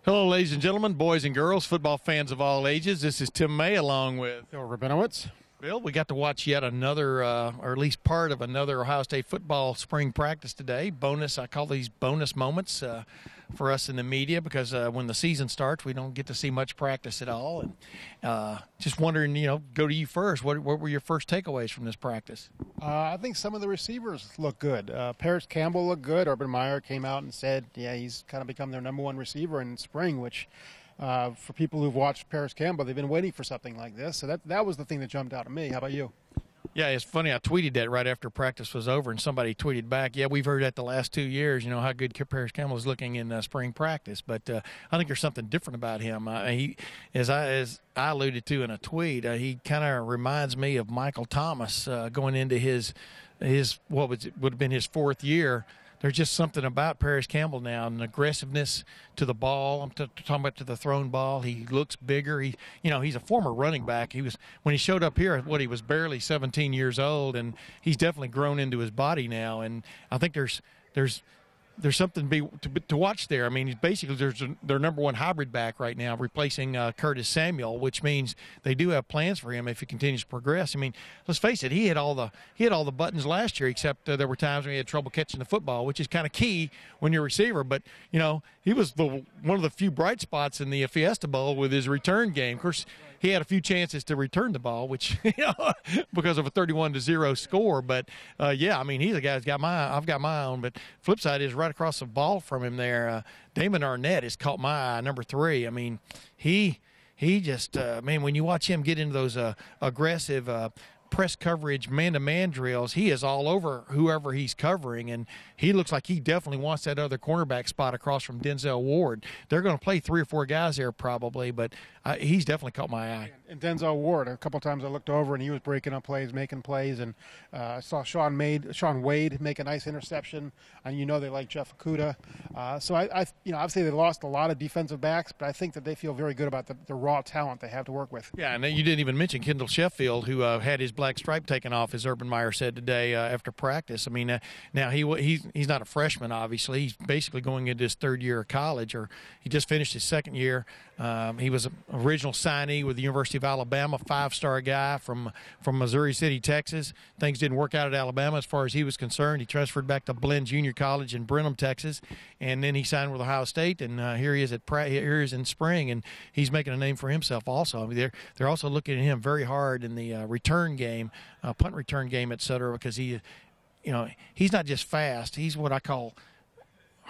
Hello, ladies and gentlemen, boys and girls, football fans of all ages. This is Tim May along with Bill Rabinowitz. Bill. We got to watch yet another, or at least part of another Ohio State football spring practice today. Bonus, I call these bonus moments for us in the media because when the season starts, we don't get to see much practice at all. And just wondering, go to you first. What were your first takeaways from this practice? I think some of the receivers look good. Paris Campbell looked good. Urban Meyer came out and said, yeah, he's kind of become their #1 receiver in spring, which for people who've watched Paris Campbell, they've been waiting for something like this. So that was the thing that jumped out at me. How about you? Yeah, it's funny. I tweeted that right after practice was over, and somebody tweeted back, yeah, we've heard that the last 2 years, how good Paris Campbell is looking in spring practice. But I think there's something different about him. He, as I alluded to in a tweet, he kind of reminds me of Michael Thomas going into his would have been his 4th year. There's just something about Paris Campbell now, an aggressiveness to the ball. I'm talking about to the thrown ball. He looks bigger. He's a former running back. When he showed up here, he was barely 17 years old, and he's definitely grown into his body now. And I think there's something to watch there. I mean, he's basically their #1 hybrid back right now, replacing Curtis Samuel, which means they do have plans for him if he continues to progress. I mean, let's face it, he hit all the buttons last year, except there were times when he had trouble catching the football, which is kind of key when you're a receiver. But he was one of the few bright spots in the Fiesta Bowl with his return game. Of course, he had a few chances to return the ball, which because of a 31-0 score. But yeah, I mean, he's a guy who's I've got my own. But flip side is right across the ball from him there. Damon Arnett has caught my eye, #3. I mean, he just when you watch him get into those aggressive press coverage, man-to-man drills, he is all over whoever he's covering, and he looks like he definitely wants that other cornerback spot across from Denzel Ward. They're going to play 3 or 4 guys there probably, but he's definitely caught my eye. And Denzel Ward, a couple times I looked over, and he was breaking up plays, making plays, and I saw Sean Wade make a nice interception, and they like Jeff Okudah. So obviously they lost a lot of defensive backs, but I think that they feel very good about the raw talent they have to work with. Yeah, and you didn't even mention Kendall Sheffield, who had his black stripe taken off, as Urban Meyer said today after practice. I mean, now he's not a freshman, obviously. He's basically going into his 3rd year of college, or he just finished his 2nd year. He was an original signee with the University of Alabama, 5-star guy from Missouri City, Texas. Things didn't work out at Alabama as far as he was concerned. He transferred back to Blinn Junior College in Brenham, Texas, and then he signed with Ohio State. And here he is here he is in spring, and he's making a name for himself also. I mean, they're also looking at him very hard in the return game, punt return game, et cetera, because he's not just fast. He's what I call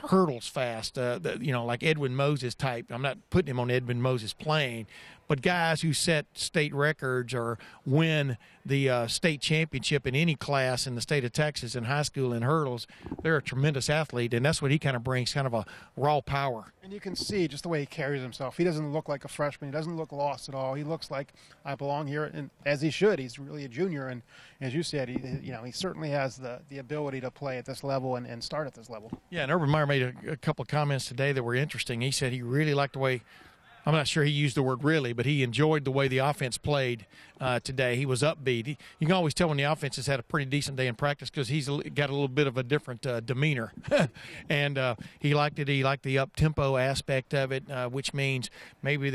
hurdles fast, like Edwin Moses type. I'm not putting him on Edwin Moses plane, but guys who set state records or win the state championship in any class in the state of Texas in high school in hurdles, they're a tremendous athlete, and that's what he kind of brings, kind of a raw power. And you can see just the way he carries himself. He doesn't look like a freshman. He doesn't look lost at all. He looks like I belong here, and as he should. He's really a junior, and as you said, he certainly has the ability to play at this level and start at this level. Yeah, and Urban Meyer made a couple of comments today that were interesting. He said he really liked the way, I'm not sure he used the word really, but he enjoyed the way the offense played today. He was upbeat. You can always tell when the offense has had a pretty decent day in practice because he's got a little bit of a different demeanor. And he liked it. He liked the up-tempo aspect of it, which means maybe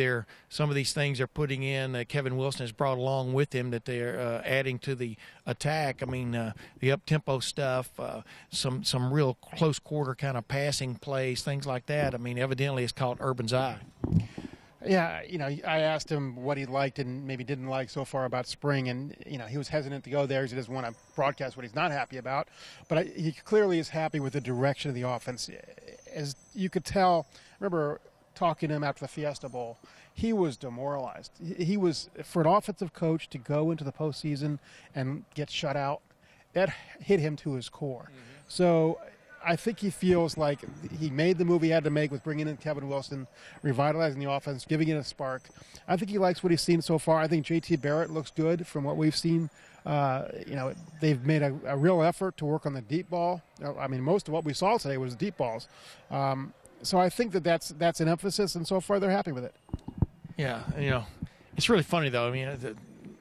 some of these things they're putting in that Kevin Wilson has brought along with him that they're adding to the attack. I mean, the up-tempo stuff, some real close quarter kind of passing plays, things like that. I mean, evidently it's caught Urban's eye. Yeah, I asked him what he liked and maybe didn't like so far about spring, and, he was hesitant to go there because he doesn't want to broadcast what he's not happy about. But he clearly is happy with the direction of the offense. As you could tell, I remember talking to him after the Fiesta Bowl, he was demoralized. He was, for an offensive coach to go into the postseason and get shut out, that hit him to his core. Mm-hmm. So I think he feels like he made the move he had to make with bringing in Kevin Wilson, revitalizing the offense, giving it a spark. I think he likes what he's seen so far. I think J.T. Barrett looks good from what we've seen. They've made a real effort to work on the deep ball. I mean, most of what we saw today was deep balls. So I think that's an emphasis, and so far they're happy with it. Yeah, it's really funny, though. I mean,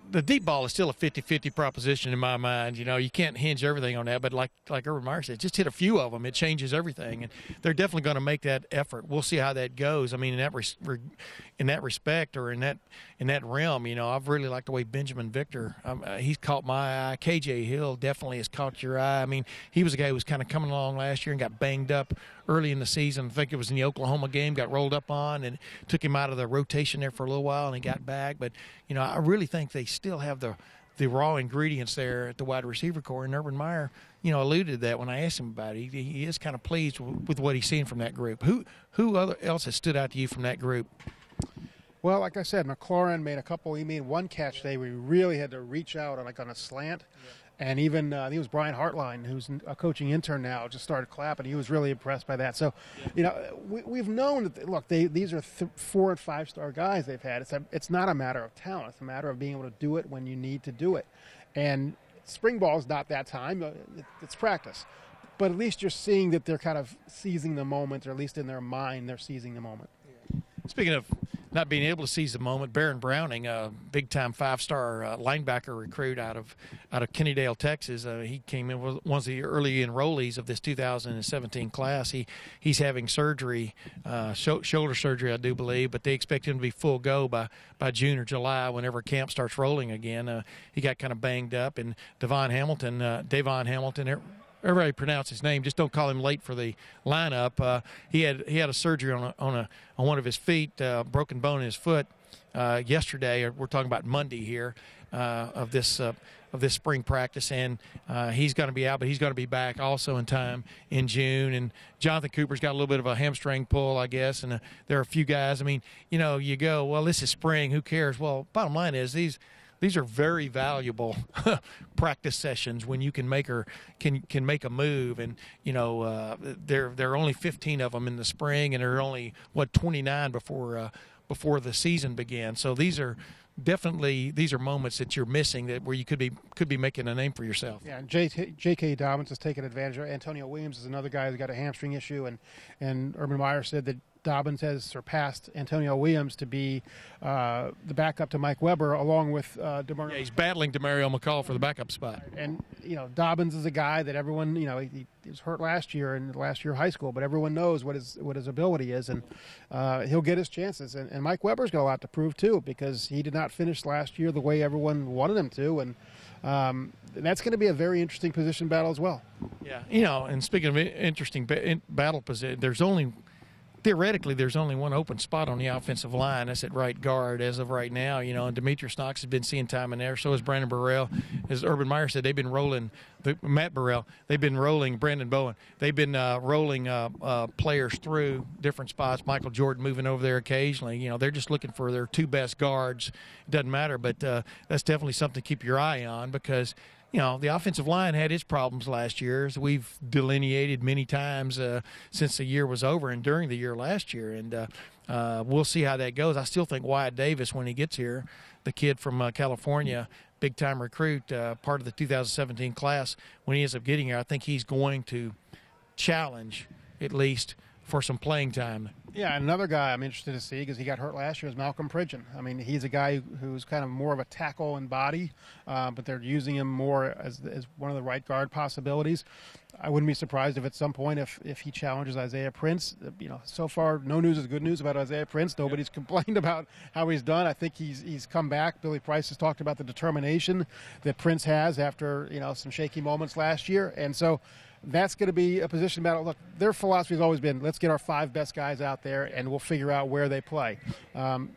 the deep ball is still a 50-50 proposition in my mind. You know, you can't hinge everything on that, but like Urban Meyer said, just hit a few of them. It changes everything, and they're definitely going to make that effort. We'll see how that goes. I mean, in that respect, or in that realm, you know, I've really liked the way Benjamin Victor, he's caught my eye. KJ Hill definitely has caught your eye. I mean, he was a guy who was kind of coming along last year and got banged up early in the season. I think it was in the Oklahoma game, got rolled up on, and took him out of the rotation there for a little while, and he got back. But, you know, I really think they still have the raw ingredients there at the wide receiver core, and Urban Meyer, you know, alluded to that when I asked him about it. He is kind of pleased with what he's seen from that group. Who else has stood out to you from that group? Well, like I said, McLaurin made he made one catch today where he really had to reach out on a slant. Yeah. And even I think it was Brian Hartline, who's a coaching intern now, just started clapping. He was really impressed by that. So, you know, we've known that, look, these are 4- and 5-star guys they've had. It's not a matter of talent. It's a matter of being able to do it when you need to do it. And spring ball is not that time. It's practice. But at least you're seeing that they're kind of seizing the moment, or at least in their mind they're seizing the moment. Speaking of not being able to seize the moment, Baron Browning, a big-time 5-star linebacker recruit out of Kennedale, Texas. He came in, was one of the early enrollees of this 2017 class. He's having surgery, shoulder surgery, I do believe, but they expect him to be full go by June or July whenever camp starts rolling again. He got kind of banged up, and Davon Hamilton, everybody pronounce his name. Just don't call him late for the lineup. He had a surgery on one of his feet, broken bone in his foot yesterday. We're talking about Monday here of this spring practice, and he's going to be out, but he's going to be back also in time in June. And Jonathan Cooper's got a little bit of a hamstring pull, I guess, and there are a few guys. I mean, you know, you go, well, this is spring. Who cares? Well, bottom line is these are very valuable practice sessions when you can make make a move, and you know there are only 15 of them in the spring, and there are only 29 before the season began. So these are moments that you're missing where you could be making a name for yourself. Yeah, and J.K. Dobbins has taken advantage of it. Antonio Williams is another guy who's got a hamstring issue, and Urban Meyer said that Dobbins has surpassed Antonio Williams to be the backup to Mike Weber, along with DeMario. Yeah, he's battling DeMario McCall for the backup spot. And, you know, Dobbins is a guy that everyone, you know, he was hurt last year of high school, but everyone knows what his ability is, and he'll get his chances. And Mike Weber's got a lot to prove, too, because he did not finish last year the way everyone wanted him to, and that's going to be a very interesting position battle as well. Yeah, you know, and speaking of interesting battle position, theoretically, there's only one open spot on the offensive line. That's at right guard as of right now. You know, and Demetrius Knox has been seeing time in there. So has Brandon Burrell. As Urban Meyer said, they've been rolling Matt Burrell. They've been rolling Brandon Bowen. They've been rolling players through different spots. Michael Jordan moving over there occasionally. You know, they're just looking for their two best guards. It doesn't matter, but that's definitely something to keep your eye on, because you know, the offensive line had its problems last year, as we've delineated many times since the year was over and during the year last year. And we'll see how that goes. I still think Wyatt Davis, when he gets here, the kid from California, big-time recruit, part of the 2017 class, when he ends up getting here, I think he's going to challenge at least for some playing time. Yeah, another guy I'm interested to see, because he got hurt last year, is Malcolm Pridgeon. I mean, he's a guy who's kind of more of a tackle and body, but they're using him more as one of the right guard possibilities. I wouldn't be surprised if at some point if he challenges Isaiah Prince. You know, so far no news is good news about Isaiah Prince. Nobody's complained about how he's done. I think he's come back. Billy Price has talked about the determination that Prince has after, you know, some shaky moments last year, and so that's going to be a position battle. Look, their philosophy has always been, let's get our 5 best guys out there, and we'll figure out where they play.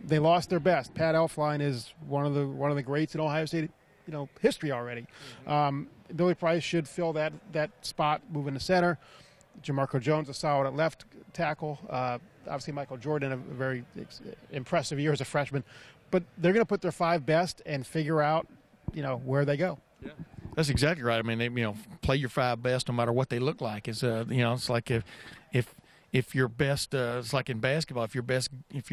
They lost their best. Pat Elflein is one of the greats in Ohio State, you know, history already. Billy Price should fill that spot, moving to center. Jamarco Jones is solid at left tackle. Obviously, Michael Jordan, a very impressive year as a freshman. But they're going to put their 5 best and figure out, you know, where they go. Yeah. That's exactly right. I mean, they, you know, play your 5 best no matter what they look like. It's you know, it's like if your best, it's like in basketball. If your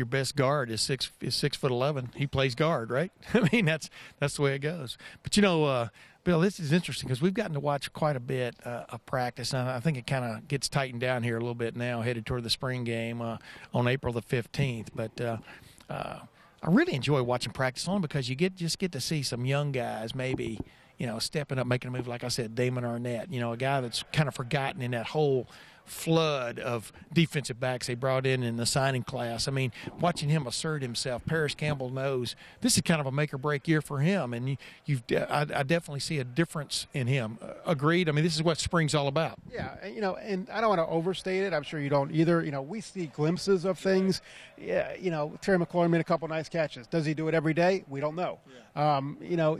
best guard is 6'11", he plays guard, right? I mean, that's the way it goes. But you know, Bill, this is interesting because we've gotten to watch quite a bit of practice, and I think it kind of gets tightened down here a little bit now, headed toward the spring game on April the 15th. But I really enjoy watching practice only because you just get to see some young guys maybe, stepping up, making a move. Like I said, Damon Arnett, a guy that's kind of forgotten in that whole flood of defensive backs they brought in the signing class. I mean, watching him assert himself, Paris Campbell knows this is kind of a make-or-break year for him, and I definitely see a difference in him. Agreed? I mean, this is what spring's all about. Yeah, and I don't want to overstate it. I'm sure you don't either. We see glimpses of things. Yeah, Terry McLaurin made a couple nice catches. Does he do it every day? We don't know. Yeah.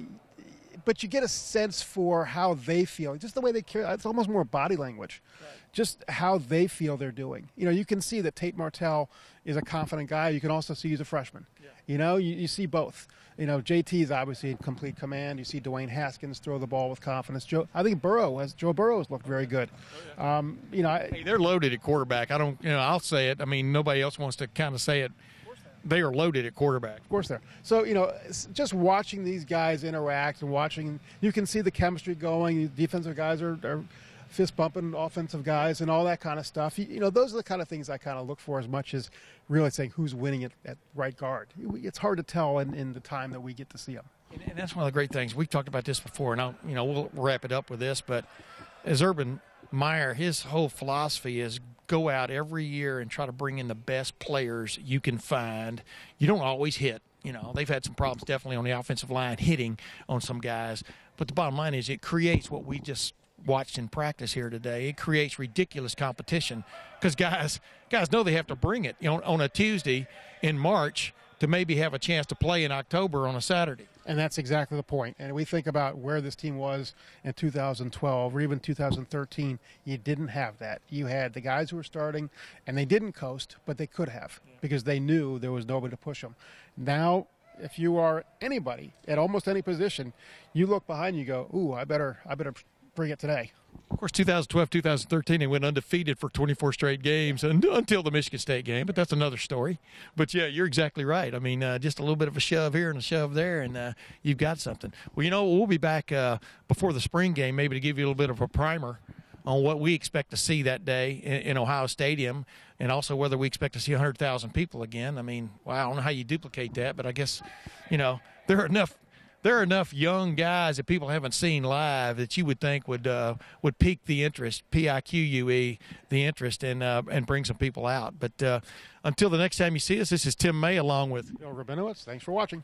But you get a sense for how they feel, just the way they carry. It's almost more body language, right. Just how they feel they're doing. You can see that Tate Martell is a confident guy. You can also see he's a freshman. Yeah. You see both. JT is obviously in complete command. You see Dwayne Haskins throw the ball with confidence. I think Joe Burrow has looked very good. Oh, yeah. Hey, they're loaded at quarterback. I'll say it. I mean, nobody else wants to kind of say it. They are loaded at quarterback. Of course they are. So, just watching these guys interact and you can see the chemistry going. Defensive guys are fist-bumping offensive guys and all that kind of stuff. Those are the kind of things I kind of look for as much as really saying who's winning at right guard. It's hard to tell in the time that we get to see them. And that's one of the great things. We've talked about this before, and we'll wrap it up with this. But as Urban Meyer, his whole philosophy is go out every year and try to bring in the best players you can find. You don't always hit. They've had some problems definitely on the offensive line hitting on some guys. But the bottom line is it creates what we just watched in practice here today. It creates ridiculous competition because guys know they have to bring it on a Tuesday in March to maybe have a chance to play in October on a Saturday. And that's exactly the point. And we think about where this team was in 2012 or even 2013. You didn't have that. You had the guys who were starting, and they didn't coast, but they could have because they knew there was nobody to push them. Now, if you are anybody at almost any position, you look behind you and go, ooh, I better bring it today. Of course, 2012, 2013, they went undefeated for 24 straight games until the Michigan State game, but that's another story. But, yeah, you're exactly right. I mean, just a little bit of a shove here and a shove there, and you've got something. Well, we'll be back before the spring game maybe to give you a little bit of a primer on what we expect to see that day in Ohio Stadium and also whether we expect to see 100,000 people again. I mean, I don't know how you duplicate that, but I guess, there are enough young guys that people haven't seen live that you would think would pique the interest, PIQUE, the interest, and bring some people out. But until the next time you see us, this is Tim May along with Rabinowitz. Thanks for watching.